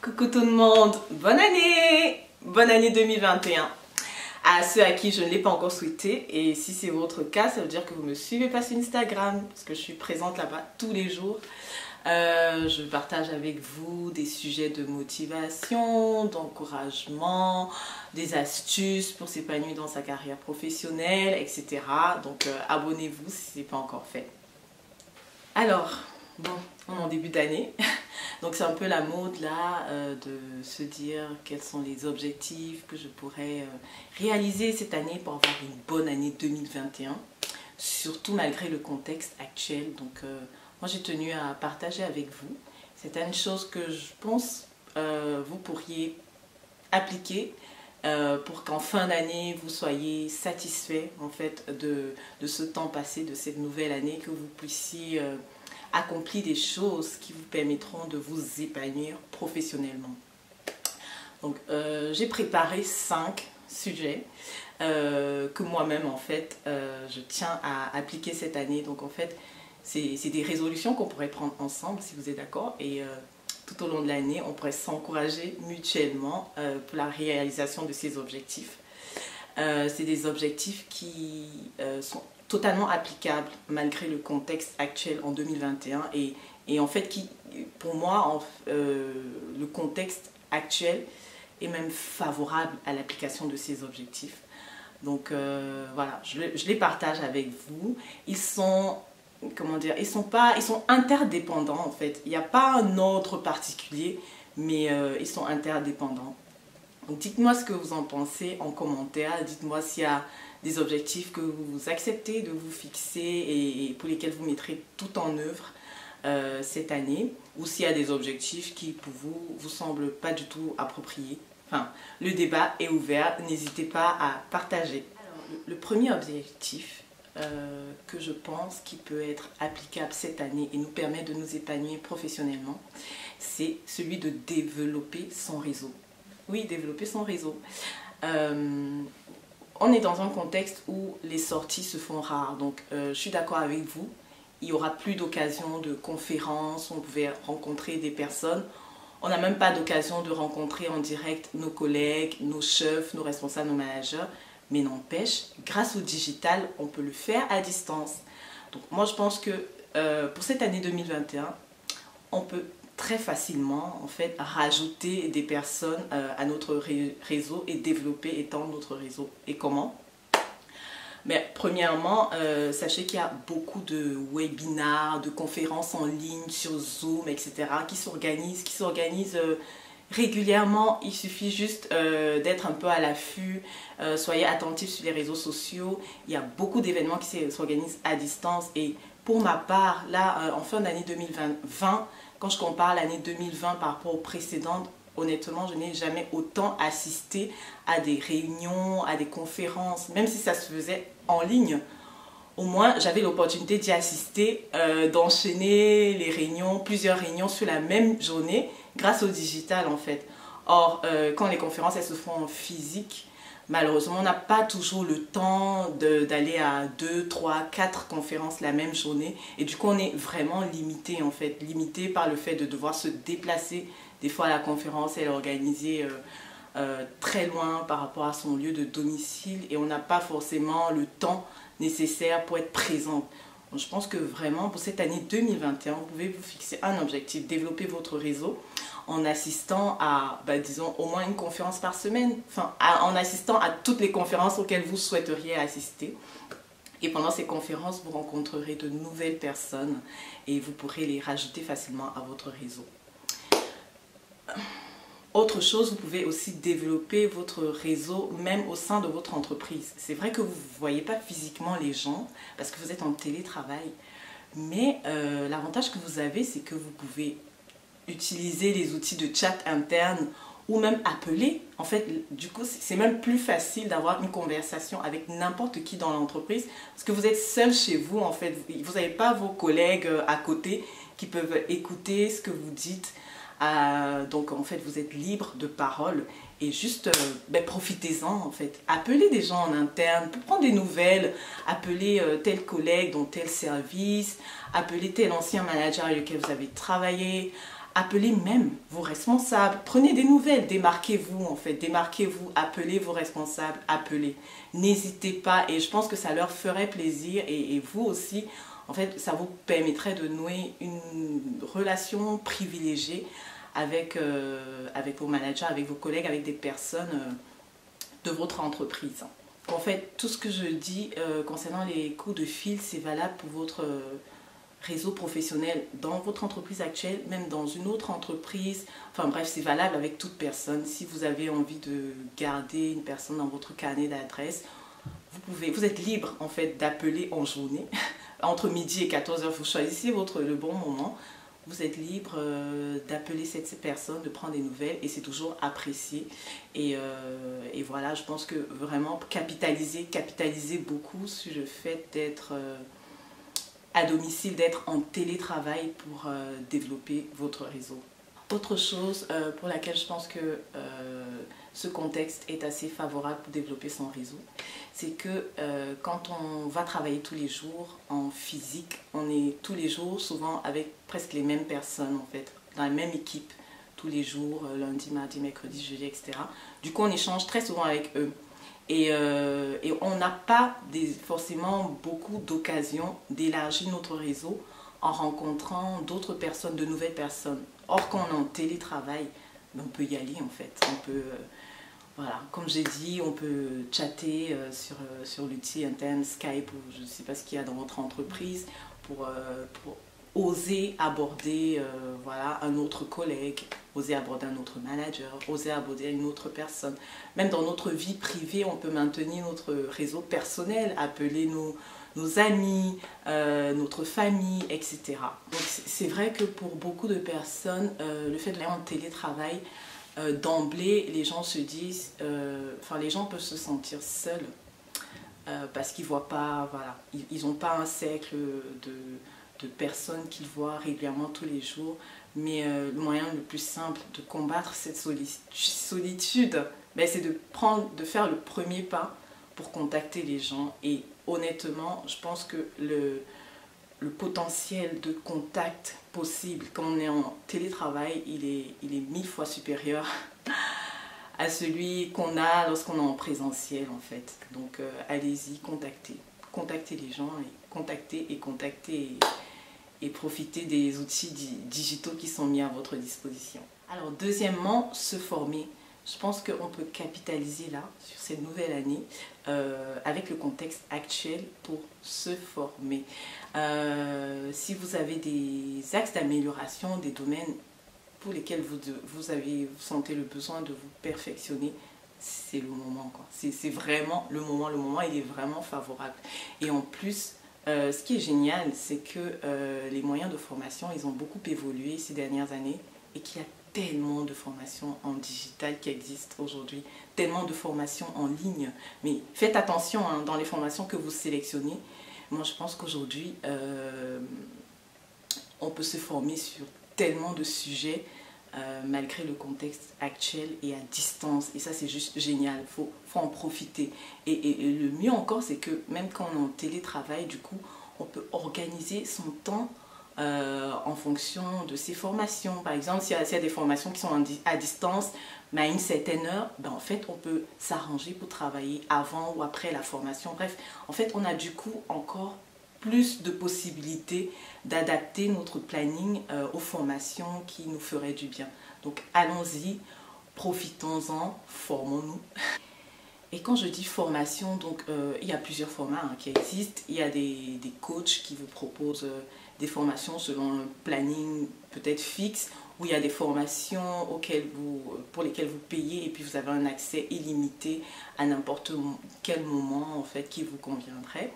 Coucou tout le monde, bonne année 2021. À ceux à qui je ne l'ai pas encore souhaité, et si c'est votre cas, ça veut dire que vous ne me suivez pas sur Instagram, parce que je suis présente là-bas tous les jours. Je partage avec vous des sujets de motivation, d'encouragement, des astuces pour s'épanouir dans sa carrière professionnelle, etc. Donc abonnez-vous si ce n'est pas encore fait. Alors, bon, on est en début d'année, donc c'est un peu la mode là de se dire quels sont les objectifs que je pourrais réaliser cette année pour avoir une bonne année 2021, surtout malgré le contexte actuel. Donc moi j'ai tenu à partager avec vous certaines choses que je pense vous pourriez appliquer pour qu'en fin d'année vous soyez satisfait en fait de ce temps passé, de cette nouvelle année, que vous puissiez accomplir des choses qui vous permettront de vous épanouir professionnellement. Donc j'ai préparé 5 sujets que moi-même en fait je tiens à appliquer cette année. Donc en fait c'est des résolutions qu'on pourrait prendre ensemble si vous êtes d'accord, et tout au long de l'année on pourrait s'encourager mutuellement pour la réalisation de ces objectifs. C'est des objectifs qui sont totalement applicables malgré le contexte actuel en 2021 et en fait qui, pour moi, le contexte actuel est même favorable à l'application de ces objectifs. Donc voilà, je les partage avec vous. Ils sont, comment dire, ils sont interdépendants en fait. Il n'y a pas un ordre particulier, mais ils sont interdépendants. Donc dites-moi ce que vous en pensez en commentaire, dites-moi s'il y a des objectifs que vous acceptez de vous fixer et pour lesquels vous mettrez tout en œuvre cette année, ou s'il y a des objectifs qui pour vous semblent pas du tout appropriés. Enfin, le débat est ouvert, n'hésitez pas à partager. Alors, le premier objectif que je pense qui peut être applicable cette année et nous permet de nous épanouir professionnellement, c'est celui de développer son réseau. Oui, développer son réseau. On est dans un contexte où les sorties se font rares, donc je suis d'accord avec vous, il n'y aura plus d'occasion de conférences, on pouvait rencontrer des personnes, on n'a même pas d'occasion de rencontrer en direct nos collègues, nos chefs, nos responsables, nos managers, mais n'empêche, grâce au digital, on peut le faire à distance. Donc moi je pense que pour cette année 2021, on peut très facilement en fait rajouter des personnes à notre réseau et développer, étendre notre réseau. Et comment? Mais premièrement, sachez qu'il y a beaucoup de webinars, de conférences en ligne sur Zoom, etc. qui s'organisent régulièrement. Il suffit juste d'être un peu à l'affût, soyez attentifs sur les réseaux sociaux. Il y a beaucoup d'événements qui s'organisent à distance, et pour ma part, là, en fin d'année 2020, quand je compare l'année 2020 par rapport aux précédentes, honnêtement, je n'ai jamais autant assisté à des réunions, à des conférences, même si ça se faisait en ligne. Au moins, j'avais l'opportunité d'y assister, d'enchaîner les réunions, plusieurs réunions sur la même journée, grâce au digital en fait. Or, quand les conférences elles se font en physique, malheureusement, on n'a pas toujours le temps d'aller à 2, 3, 4 conférences la même journée. Et du coup, on est vraiment limité en fait. Limité par le fait de devoir se déplacer. Des fois, la conférence elle est organisée très loin par rapport à son lieu de domicile. Et on n'a pas forcément le temps nécessaire pour être présent. Donc, je pense que vraiment, pour cette année 2021, vous pouvez vous fixer un objectif. Développer votre réseau en assistant à, disons, au moins une conférence par semaine, enfin, en assistant à toutes les conférences auxquelles vous souhaiteriez assister. Et pendant ces conférences, vous rencontrerez de nouvelles personnes et vous pourrez les rajouter facilement à votre réseau. Autre chose, vous pouvez aussi développer votre réseau même au sein de votre entreprise. C'est vrai que vous ne voyez pas physiquement les gens parce que vous êtes en télétravail, mais l'avantage que vous avez, c'est que vous pouvez utiliser les outils de chat interne ou même appeler. En fait, du coup, c'est même plus facile d'avoir une conversation avec n'importe qui dans l'entreprise parce que vous êtes seul chez vous. En fait, vous n'avez pas vos collègues à côté qui peuvent écouter ce que vous dites. Donc, en fait, vous êtes libre de parole et juste profitez-en en fait. Appelez des gens en interne pour prendre des nouvelles, appelez tel collègue dans tel service, appelez tel ancien manager avec lequel vous avez travaillé, Appelez même vos responsables, prenez des nouvelles, démarquez-vous en fait, démarquez-vous, appelez vos responsables, appelez. N'hésitez pas et je pense que ça leur ferait plaisir et vous aussi, en fait, ça vous permettrait de nouer une relation privilégiée avec, avec vos managers, avec vos collègues, avec des personnes de votre entreprise. En fait, tout ce que je dis concernant les coups de fil, c'est valable pour votre réseau professionnel dans votre entreprise actuelle, même dans une autre entreprise. Enfin bref, c'est valable avec toute personne. Si vous avez envie de garder une personne dans votre carnet d'adresse, vous êtes libre en fait d'appeler en journée. Entre midi et 14 heures, vous choisissez le bon moment. Vous êtes libre d'appeler cette personne, de prendre des nouvelles et c'est toujours apprécié. Et voilà, je pense que vraiment capitaliser beaucoup sur le fait d'être à domicile, d'être en télétravail pour développer votre réseau. Autre chose pour laquelle je pense que ce contexte est assez favorable pour développer son réseau, c'est que quand on va travailler tous les jours en physique, on est tous les jours souvent avec presque les mêmes personnes en fait, dans la même équipe, tous les jours, lundi, mardi, mercredi, jeudi, etc. Du coup, on échange très souvent avec eux. Et on n'a pas forcément beaucoup d'occasions d'élargir notre réseau en rencontrant d'autres personnes, de nouvelles personnes. Or, quand on est en télétravail, on peut y aller en fait. On peut, voilà, comme j'ai dit, on peut chatter sur l'outil interne Skype ou je ne sais pas ce qu'il y a dans votre entreprise pour oser aborder voilà, un autre collègue, oser aborder un autre manager, oser aborder une autre personne. Même dans notre vie privée, on peut maintenir notre réseau personnel, appeler nos amis, notre famille, etc. Donc c'est vrai que pour beaucoup de personnes, le fait d'aller en télétravail, d'emblée, les gens se disent, les gens peuvent se sentir seuls parce qu'ils voient pas, voilà, ils n'ont pas un cercle de personnes qu'ils voient régulièrement tous les jours. Mais le moyen le plus simple de combattre cette solitude, ben, c'est de faire le premier pas pour contacter les gens. Et honnêtement, je pense que le potentiel de contact possible quand on est en télétravail, il est 1000 fois supérieur à celui qu'on a lorsqu'on est en présentiel en fait. Donc allez-y, contactez les gens et contactez et profiter des outils digitaux qui sont mis à votre disposition. Alors deuxièmement, se former. Je pense qu'on peut capitaliser là, sur cette nouvelle année, avec le contexte actuel pour se former. Si vous avez des axes d'amélioration, des domaines pour lesquels vous sentez le besoin de vous perfectionner, c'est le moment. C'est vraiment le moment, il est vraiment favorable. Et en plus, ce qui est génial, c'est que les moyens de formation, ils ont beaucoup évolué ces dernières années et qu'il y a tellement de formations en digital qui existent aujourd'hui, tellement de formations en ligne. Mais faites attention hein, dans les formations que vous sélectionnez. Moi, je pense qu'aujourd'hui, on peut se former sur tellement de sujets malgré le contexte actuel et à distance. Et ça, c'est juste génial. Il faut en profiter. Et le mieux encore, c'est que même quand on est en télétravail, du coup, on peut organiser son temps en fonction de ses formations. Par exemple, s'il y a des formations qui sont à distance, mais à une certaine heure, ben en fait, on peut s'arranger pour travailler avant ou après la formation. Bref, en fait, on a du coup encore plus de possibilités d'adapter notre planning aux formations qui nous feraient du bien. Donc, allons-y, profitons-en, formons-nous. Et quand je dis formation, donc il y a plusieurs formats hein, qui existent. Il y a des coachs qui vous proposent des formations selon un planning peut-être fixe, où il y a des formations pour lesquelles vous payez et puis vous avez un accès illimité à n'importe quel moment en fait qui vous conviendrait.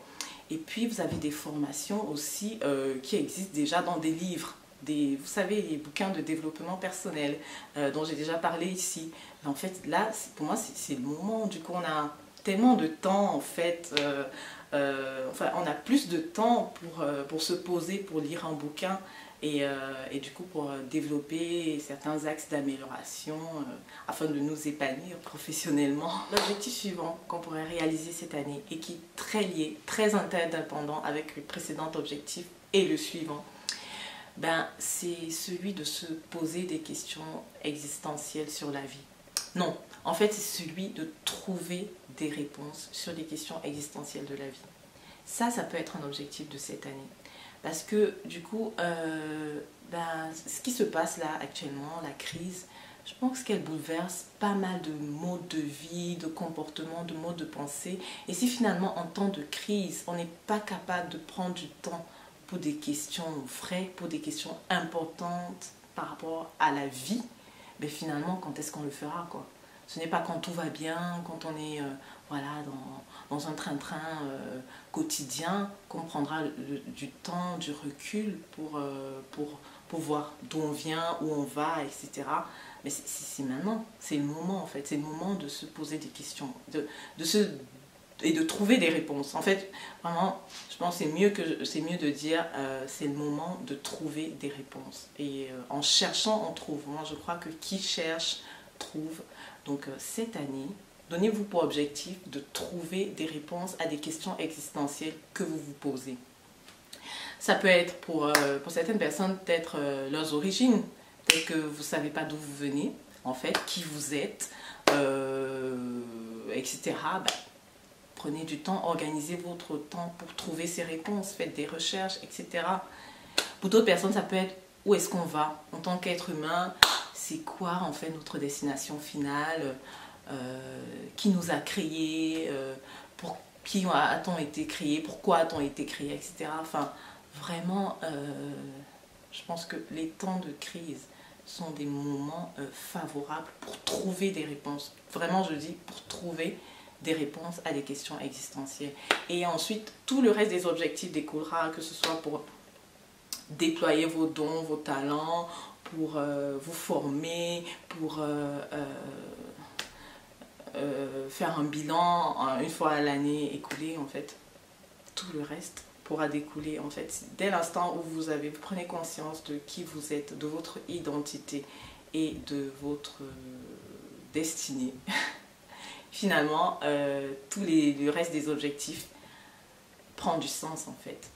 Et puis vous avez des formations aussi qui existent déjà dans des livres. Vous savez, les bouquins de développement personnel dont j'ai déjà parlé ici. En fait, là, pour moi, c'est le moment. Du coup, on a tellement de temps, en fait. On a plus de temps pour se poser, pour lire un bouquin et du coup, pour développer certains axes d'amélioration afin de nous épanouir professionnellement. L'objectif suivant qu'on pourrait réaliser cette année et qui est très lié, très interdépendant avec le précédent objectif et le suivant, ben, c'est celui de se poser des questions existentielles sur la vie. Non, en fait, c'est celui de trouver des réponses sur les questions existentielles de la vie. Ça peut être un objectif de cette année. Parce que du coup, ben, ce qui se passe là actuellement, la crise, je pense qu'elle bouleverse pas mal de modes de vie, de comportement, de modes de pensée. Et si finalement, en temps de crise, on n'est pas capable de prendre du temps pour des questions vraies, pour des questions importantes par rapport à la vie, ben finalement, quand est-ce qu'on le fera, quoi? Ce n'est pas quand tout va bien, quand on est voilà, dans un train-train quotidien, qu'on prendra du temps, du recul pour voir d'où on vient, où on va, etc. Mais c'est maintenant, c'est le moment en fait, c'est le moment de se poser des questions, et de trouver des réponses. En fait, vraiment, je pense que c'est mieux de dire c'est le moment de trouver des réponses. Et en cherchant, on trouve. Moi, je crois que qui cherche, trouve. Donc cette année, donnez-vous pour objectif de trouver des réponses à des questions existentielles que vous vous posez. Ça peut être pour certaines personnes, peut-être leurs origines. Peut-être que vous ne savez pas d'où vous venez, en fait, qui vous êtes, etc. Ben, prenez du temps, organisez votre temps pour trouver ces réponses, faites des recherches, etc. Pour d'autres personnes, ça peut être où est-ce qu'on va en tant qu'être humain, c'est quoi en fait notre destination finale, qui nous a créés, pour qui a-t-on été créé, pourquoi a-t-on été créé, etc. Enfin, vraiment, je pense que les temps de crise sont des moments favorables pour trouver des réponses. Vraiment, je dis pour trouver des réponses à des questions existentielles. Et ensuite, tout le reste des objectifs découlera, que ce soit pour déployer vos dons, vos talents, pour vous former, pour faire un bilan une fois à l'année écoulée, en fait. Tout le reste pourra découler, en fait. Dès l'instant où vous prenez conscience de qui vous êtes, de votre identité et de votre destinée, finalement, le reste des objectifs prend du sens, en fait.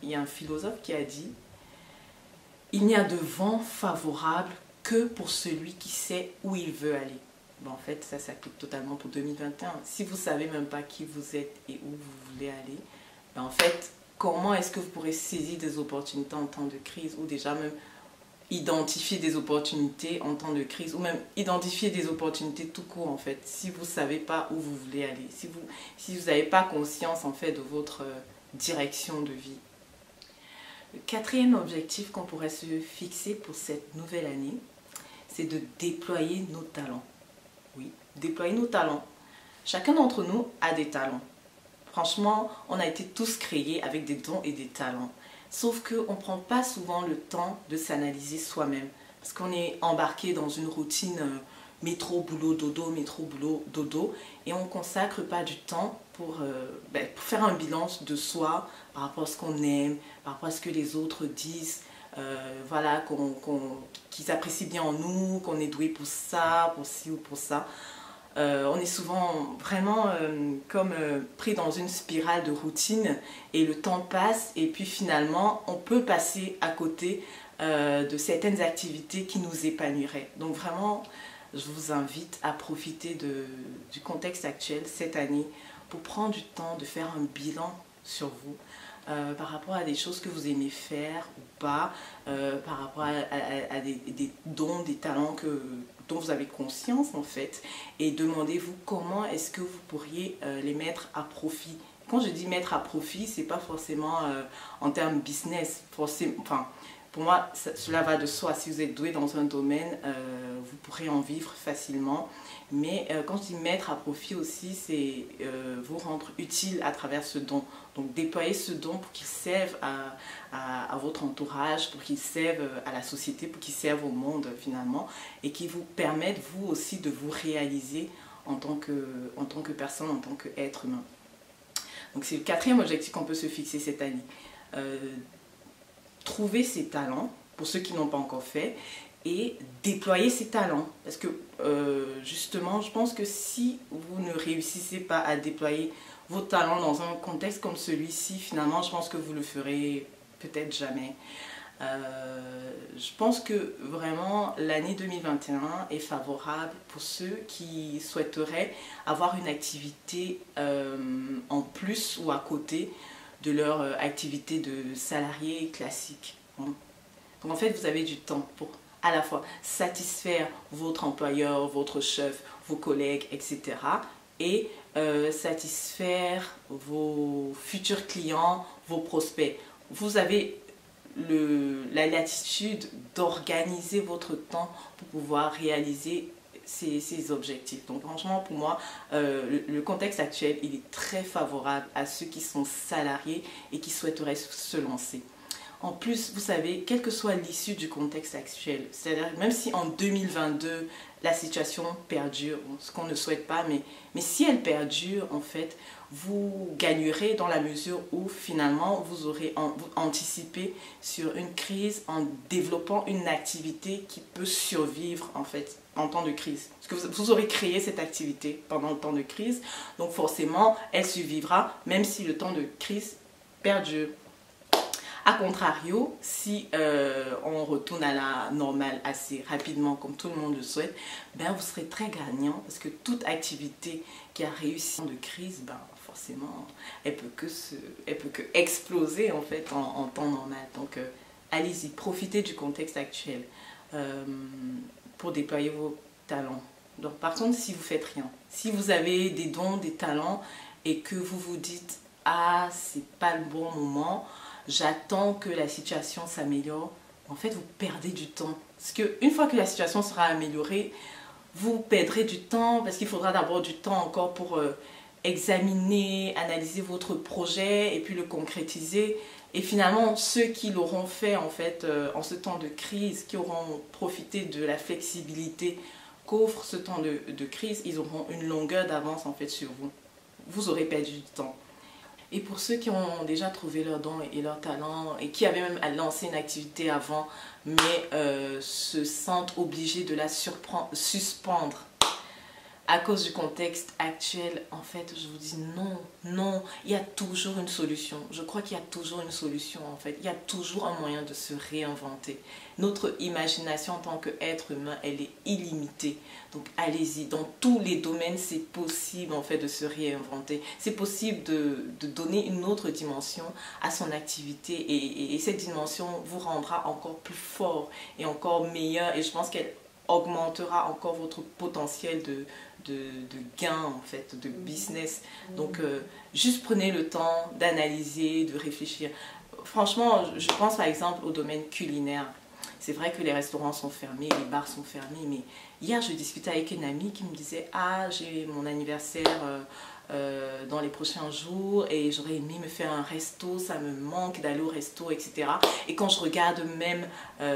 Il y a un philosophe qui a dit « Il n'y a de vent favorable que pour celui qui sait où il veut aller. » Bon, en fait, ça s'applique totalement pour 2021. Si vous ne savez même pas qui vous êtes et où vous voulez aller, ben en fait, comment est-ce que vous pourrez saisir des opportunités en temps de crise, ou déjà même identifier des opportunités en temps de crise, ou même identifier des opportunités tout court, en fait, si vous ne savez pas où vous voulez aller, si vous n'avez pas conscience, en fait, de votre direction de vie. Le quatrième objectif qu'on pourrait se fixer pour cette nouvelle année, c'est de déployer nos talents. Oui, déployer nos talents. Chacun d'entre nous a des talents. Franchement, on a été tous créés avec des dons et des talents. Sauf qu'on ne prend pas souvent le temps de s'analyser soi-même. Parce qu'on est embarqué dans une routine métro, boulot, dodo, métro, boulot, dodo. Et on ne consacre pas du temps pour faire un bilan de soi par rapport à ce qu'on aime, par rapport à ce que les autres disent. Voilà, qu'ils apprécient bien en nous, qu'on est doué pour ça, pour ci ou pour ça. On est souvent vraiment comme pris dans une spirale de routine et le temps passe et puis finalement on peut passer à côté de certaines activités qui nous épanouiraient. Donc vraiment, je vous invite à profiter du contexte actuel cette année pour prendre du temps de faire un bilan sur vous. Par rapport à des choses que vous aimez faire ou pas, par rapport à des dons, des talents dont vous avez conscience en fait, et demandez-vous comment est-ce que vous pourriez les mettre à profit. Quand je dis mettre à profit, c'est pas forcément en termes business, enfin, pour moi cela va de soi. Si vous êtes doué dans un domaine, vous pourrez en vivre facilement. Mais quand je dis mettre à profit aussi, c'est vous rendre utile à travers ce don. Donc déployer ce don pour qu'il serve à votre entourage, pour qu'il serve à la société, pour qu'il serve au monde finalement, et qui vous permette vous aussi de vous réaliser en tant que personne, en tant qu'être humain. Donc c'est le quatrième objectif qu'on peut se fixer cette année. Trouver ses talents, pour ceux qui n'ont pas encore fait, et déployer ses talents. Parce que justement, je pense que si vous ne réussissez pas à déployer vos talents dans un contexte comme celui-ci, finalement, je pense que vous le ferez peut-être jamais. Je pense que vraiment l'année 2021 est favorable pour ceux qui souhaiteraient avoir une activité en plus ou à côté de leur activité de salarié classique. Donc en fait, vous avez du temps pour à la fois satisfaire votre employeur, votre chef, vos collègues, etc. et satisfaire vos futurs clients, vos prospects. Vous avez la latitude d'organiser votre temps pour pouvoir réaliser ces objectifs. Donc franchement, pour moi, le contexte actuel, il est très favorable à ceux qui sont salariés et qui souhaiteraient se lancer. En plus, vous savez, quelle que soit l'issue du contexte actuel, c'est-à-dire même si en 2022, la situation perdure, ce qu'on ne souhaite pas, mais si elle perdure, en fait, vous gagnerez dans la mesure où finalement, vous aurez anticipé sur une crise en développant une activité qui peut survivre, en fait, en temps de crise. Parce que vous aurez créé cette activité pendant le temps de crise, donc forcément, elle survivra, même si le temps de crise perdure. A contrario, si on retourne à la normale assez rapidement, comme tout le monde le souhaite, ben vous serez très gagnant parce que toute activité qui a réussi de crise, ben forcément, elle peut que exploser en fait en temps normal. Donc allez-y, profitez du contexte actuel pour déployer vos talents. Donc par contre, si vous faites rien, si vous avez des dons, des talents et que vous vous dites « Ah, c'est pas le bon moment », j'attends que la situation s'améliore, en fait vous perdez du temps. Parce qu'une fois que la situation sera améliorée, vous perdrez du temps parce qu'il faudra d'abord du temps encore pour examiner, analyser votre projet et puis le concrétiser. Et finalement, ceux qui l'auront fait en fait en ce temps de crise, qui auront profité de la flexibilité qu'offre ce temps de crise, ils auront une longueur d'avance en fait sur vous. Vous aurez perdu du temps. Et pour ceux qui ont déjà trouvé leur don et leur talent et qui avaient même lancé une activité avant mais se sentent obligés de la suspendre à cause du contexte actuel, en fait, je vous dis non, non, il y a toujours une solution. Je crois qu'il y a toujours une solution, en fait. Il y a toujours un moyen de se réinventer. Notre imagination en tant qu'être humain, elle est illimitée. Donc, allez-y. Dans tous les domaines, c'est possible, en fait, de se réinventer. C'est possible de donner une autre dimension à son activité. Et cette dimension vous rendra encore plus fort et encore meilleur. Et je pense qu'elle augmentera encore votre potentiel de gain en fait, de business. Donc juste prenez le temps d'analyser, de réfléchir. Franchement, je pense par exemple au domaine culinaire. C'est vrai que les restaurants sont fermés, les bars sont fermés, mais hier je discutais avec une amie qui me disait « Ah, j'ai mon anniversaire dans les prochains jours et j'aurais aimé me faire un resto, ça me manque d'aller au resto, etc. » Et quand je regarde même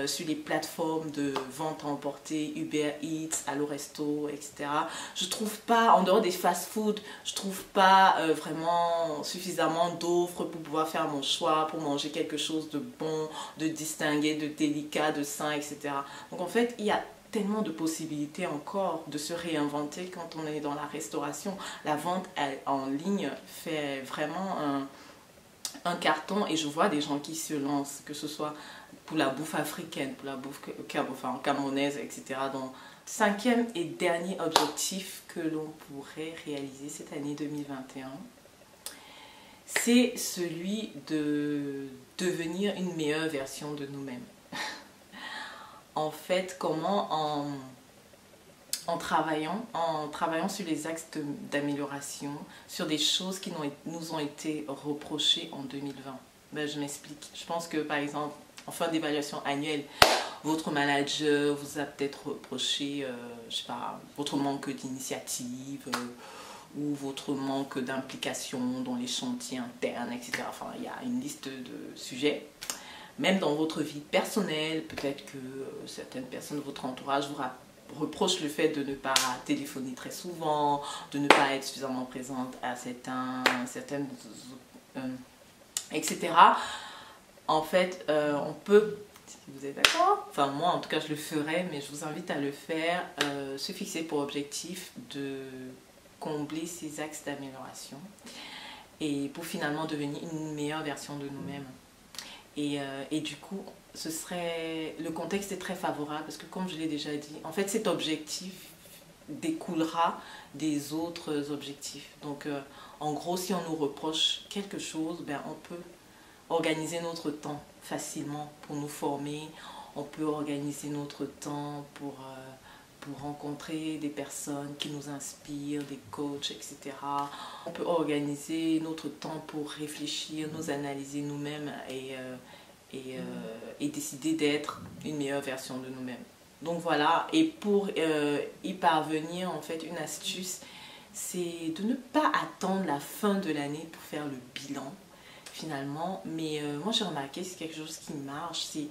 sur les plateformes de vente à emporter, Uber Eats, Allo Resto, etc., je trouve pas, en dehors des fast-food, je trouve pas vraiment suffisamment d'offres pour pouvoir faire mon choix, pour manger quelque chose de bon, de distingué, de délicat, de sain, etc. Donc en fait, il y a tellement de possibilités encore de se réinventer quand on est dans la restauration. La vente en ligne fait vraiment un carton et je vois des gens qui se lancent, que ce soit pour la bouffe africaine, pour la bouffe camerounaise, etc. Donc, cinquième et dernier objectif que l'on pourrait réaliser cette année 2021, c'est celui de devenir une meilleure version de nous-mêmes. En fait, comment en travaillant sur les axes d'amélioration, sur des choses qui nous ont été reprochées en 2020. Ben, je m'explique. Je pense que par exemple, en fin d'évaluation annuelle, votre manager vous a peut-être reproché, je sais pas, votre manque d'initiative ou votre manque d'implication dans les chantiers internes, etc. Enfin, il y a une liste de sujets. Même dans votre vie personnelle, peut-être que certaines personnes de votre entourage vous reprochent le fait de ne pas téléphoner très souvent, de ne pas être suffisamment présente à certaines etc. En fait, on peut, si vous êtes d'accord, enfin moi en tout cas je le ferai, mais je vous invite à le faire, se fixer pour objectif de combler ces axes d'amélioration et pour finalement devenir une meilleure version de nous-mêmes. Et du coup, le contexte est très favorable parce que comme je l'ai déjà dit, en fait cet objectif découlera des autres objectifs. Donc en gros, si on nous reproche quelque chose, ben, on peut organiser notre temps facilement pour nous former, on peut organiser notre temps pour rencontrer des personnes qui nous inspirent, des coachs, etc. On peut organiser notre temps pour réfléchir, nous analyser nous-mêmes et décider d'être une meilleure version de nous-mêmes. Donc voilà, et pour y parvenir, en fait, une astuce, c'est de ne pas attendre la fin de l'année pour faire le bilan, finalement. Mais moi, j'ai remarqué, c'est quelque chose qui marche, c'est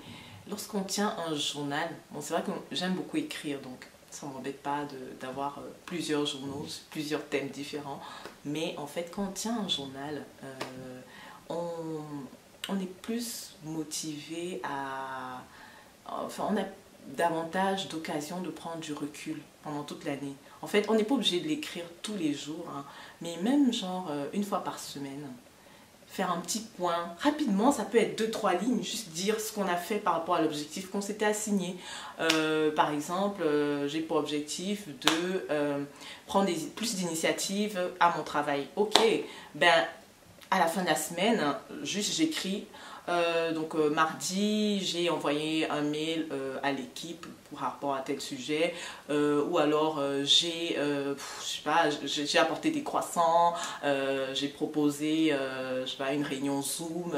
lorsqu'on tient un journal. Bon, c'est vrai que j'aime beaucoup écrire, donc ça ne m'embête pas d'avoir plusieurs journaux, plusieurs thèmes différents. Mais en fait, quand on tient un journal, on est plus motivé à... Enfin, on a davantage d'occasions de prendre du recul pendant toute l'année. En fait, on n'est pas obligé de l'écrire tous les jours, hein, mais même genre une fois par semaine, faire un petit point. Rapidement, ça peut être 2-3 lignes, juste dire ce qu'on a fait par rapport à l'objectif qu'on s'était assigné. Par exemple, j'ai pour objectif de prendre plus d'initiatives à mon travail. Ok, ben à la fin de la semaine, juste j'écris. Mardi, j'ai envoyé un mail à l'équipe par rapport à tel sujet, ou alors j'ai apporté des croissants, j'ai proposé je sais pas, une réunion Zoom,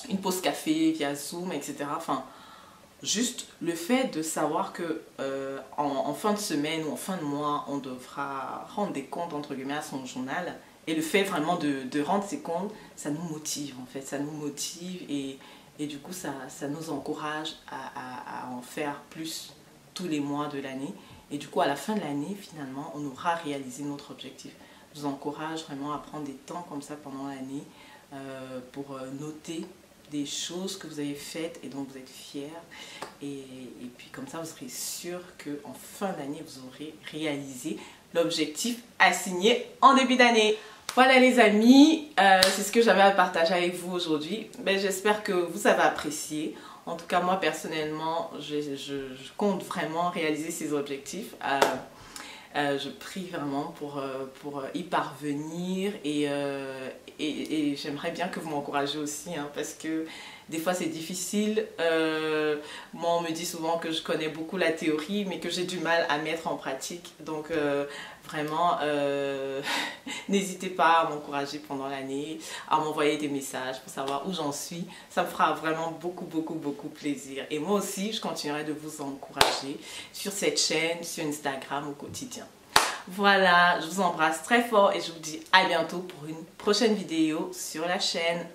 une pause café via Zoom, etc. Enfin, juste le fait de savoir que en fin de semaine ou en fin de mois, on devra rendre des comptes entre guillemets à son journal. Et le fait vraiment de rendre ces comptes, ça nous motive en fait, ça nous motive et du coup ça nous encourage à en faire plus tous les mois de l'année. Et du coup à la fin de l'année finalement on aura réalisé notre objectif. Je vous encourage vraiment à prendre des temps comme ça pendant l'année pour noter des choses que vous avez faites et dont vous êtes fiers. Et puis comme ça vous serez sûr qu'en fin d'année vous aurez réalisé l'objectif assigné en début d'année. Voilà les amis, c'est ce que j'avais à partager avec vous aujourd'hui. J'espère que vous avez apprécié. En tout cas moi personnellement, je compte vraiment réaliser ces objectifs. Je prie vraiment pour y parvenir et j'aimerais bien que vous m'encouragez aussi, hein, parce que des fois c'est difficile. Moi on me dit souvent que je connais beaucoup la théorie mais que j'ai du mal à mettre en pratique. Donc vraiment n'hésitez pas à m'encourager pendant l'année, à m'envoyer des messages pour savoir où j'en suis. Ça me fera vraiment beaucoup plaisir. Et moi aussi je continuerai de vous encourager sur cette chaîne, sur Instagram au quotidien. Voilà, je vous embrasse très fort et je vous dis à bientôt pour une prochaine vidéo sur la chaîne.